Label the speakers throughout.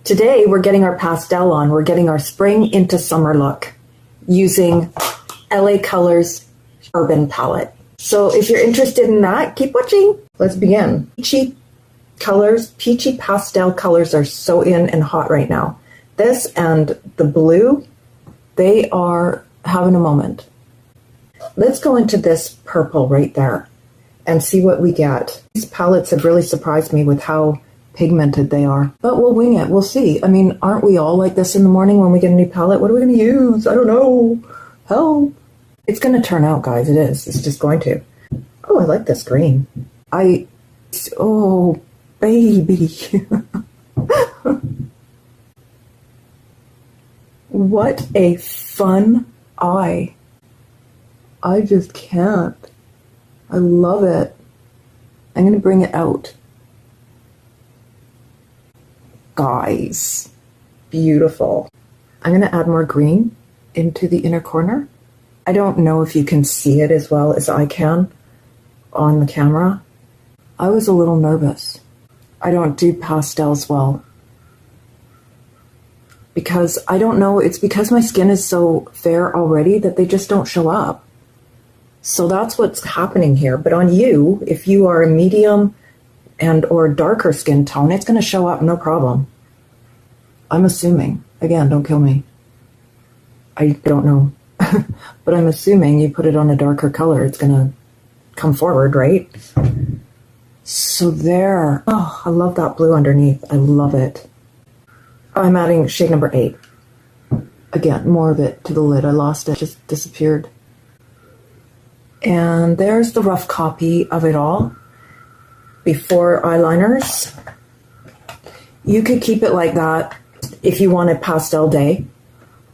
Speaker 1: Today we're getting our pastel on. We're getting our spring into summer look using LA Colors Urban Palette. So if you're interested in that, keep watching. Let's begin. Peachy colors, peachy pastel colors are so in and hot right now. This and the blue, they are having a moment. Let's go into this purple right there and see what we get. These palettes have really surprised me with how pigmented they are, but we'll wing it. We'll see. I mean, aren't we all like this in the morning when we get a new palette? What are we going to use? I don't know. Help. It's going to turn out, guys. It is. It's just going to. Oh, I like this green. Oh, baby. What a fun eye. I just can't. I love it. I'm going to bring it out. Guys, beautiful. I'm going to add more green into the inner corner. I don't know if you can see it as well as I can on the camera. I was a little nervous. I don't do pastels well. Because I don't know, it's because my skin is so fair already that they just don't show up. So that's what's happening here. But on you, if you are a medium and or darker skin tone, it's going to show up no problem. I'm assuming. Again, don't kill me. I don't know. But I'm assuming you put it on a darker color, it's going to come forward, right? So there. Oh, I love that blue underneath. I love it. I'm adding shade number 8. Again, more of it to the lid. I lost it. It just disappeared. And there's the rough copy of it all. Before eyeliners. You could keep it like that if you want a pastel day.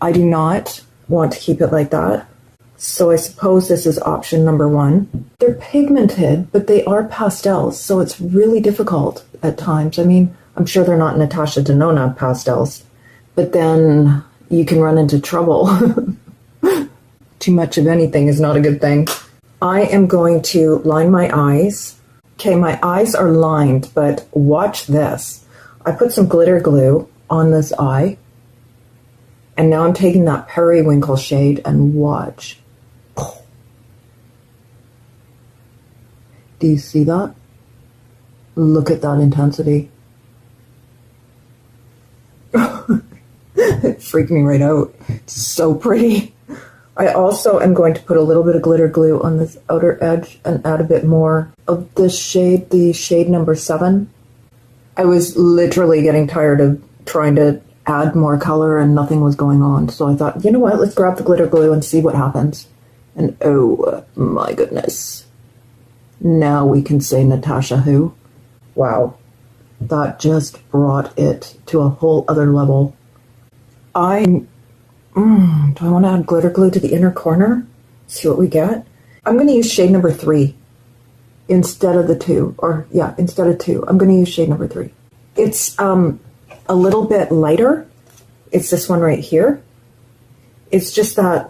Speaker 1: I do not want to keep it like that. So I suppose this is option number 1. They're pigmented, but they are pastels, so it's really difficult at times. I mean, I'm sure they're not Natasha Denona pastels, but then you can run into trouble. Too much of anything is not a good thing. I am going to line my eyes. Okay, my eyes are lined, but watch this. I put some glitter glue on this eye, and now I'm taking that periwinkle shade and watch. Do you see that? Look at that intensity. It freaked me right out. It's so pretty. I also am going to put a little bit of glitter glue on this outer edge and add a bit more of this shade, the shade number 7. I was literally getting tired of trying to add more color and nothing was going on. So I thought, you know what, let's grab the glitter glue and see what happens. And oh my goodness. Now we can say Natasha who. Wow. That just brought it to a whole other level. Do I want to add glitter glue to the inner corner? See what we get? I'm going to use shade number 3 instead of the 2. Or, yeah, instead of 2. I'm going to use shade number 3. It's a little bit lighter. It's this one right here. It's just that,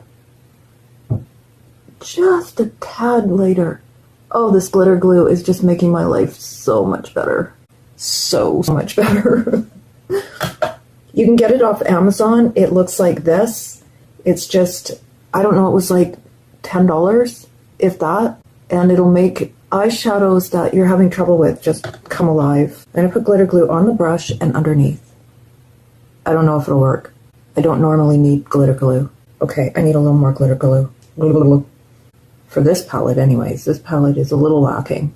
Speaker 1: just a tad lighter. Oh, this glitter glue is just making my life so much better. So much better. You can get it off Amazon. It looks like this. It's just, I don't know, it was like $10, if that. And it'll make eyeshadows that you're having trouble with just come alive. I'm going to put glitter glue on the brush and underneath. I don't know if it'll work. I don't normally need glitter glue. Okay, I need a little more glitter glue. For this palette anyways. This palette is a little lacking.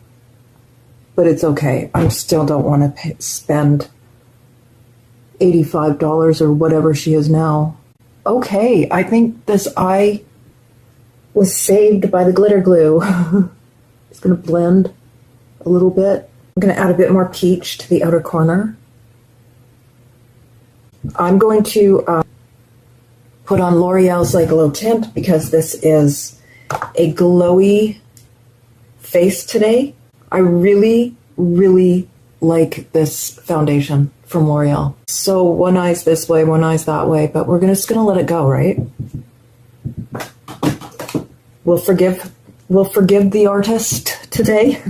Speaker 1: But it's okay. I still don't want to spend $85 or whatever she is now. Okay, I think this eye was saved by the glitter glue. It's going to blend a little bit. I'm going to add a bit more peach to the outer corner. I'm going to put on L'Oreal's Glow Tint because this is a glowy face today. I really, really like this foundation from L'Oreal. So one eye's this way, one eye's that way, but we're just gonna let it go, right? We'll forgive the artist today.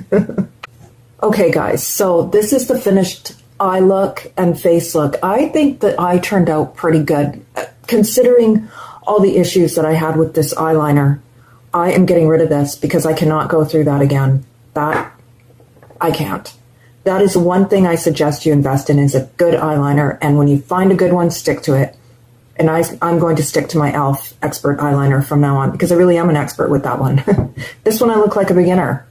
Speaker 1: Okay, guys, so this is the finished eye look and face look, I think that I turned out pretty good. Considering all the issues that I had with this eyeliner, I am getting rid of this because I cannot go through that again. That, I can't. That is one thing I suggest you invest in, is a good eyeliner. And when you find a good one, stick to it. And I'm going to stick to my E.L.F. expert eyeliner from now on, because I really am an expert with that one. This one I look like a beginner.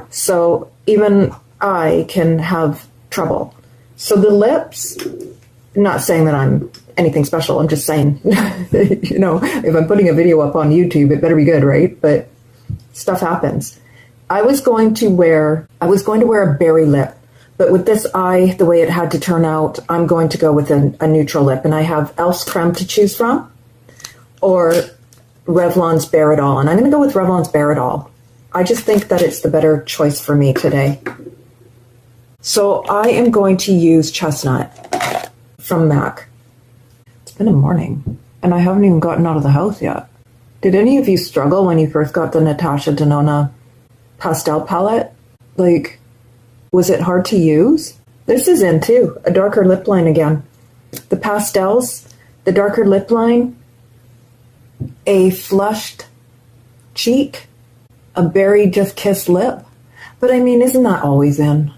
Speaker 1: So even I can have trouble. So the lips, not saying that I'm anything special, I'm just saying, you know, if I'm putting a video up on YouTube, it better be good, right? But stuff happens. I was going to wear a berry lip, but with this eye, the way it had to turn out, I'm going to go with a neutral lip, and I have E.L.F.'s Creme to choose from, or Revlon's Bare It All, and I'm going to go with Revlon's Bare It All. I just think that it's the better choice for me today. So I am going to use Chestnut from MAC. It's been a morning, and I haven't even gotten out of the house yet. Did any of you struggle when you first got the Natasha Denona Pastel palette? Like, was it hard to use? This is in too, a darker lip line again. The pastels, the darker lip line, a flushed cheek, a berry just kissed lip. But I mean, isn't that always in?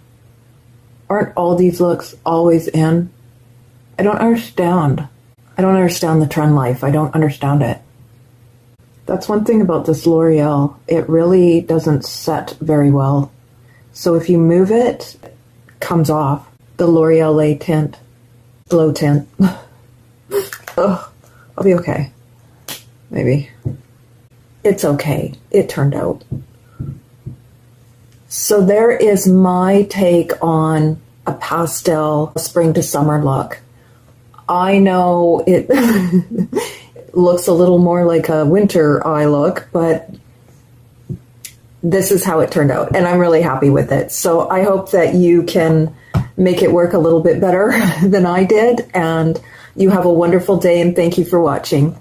Speaker 1: Aren't all these looks always in? I don't understand. I don't understand the trend life. I don't understand it. That's one thing about this L'Oreal. It really doesn't set very well. So if you move it, it comes off. The L'Oreal tint, Glow Tint. Oh, I'll be okay. Maybe. It's okay. It turned out. So there is my take on a pastel spring to summer look. I know it looks a little more like a winter eye look, but this is how it turned out, and I'm really happy with it. So I hope that you can make it work a little bit better than I did, and you have a wonderful day, and thank you for watching.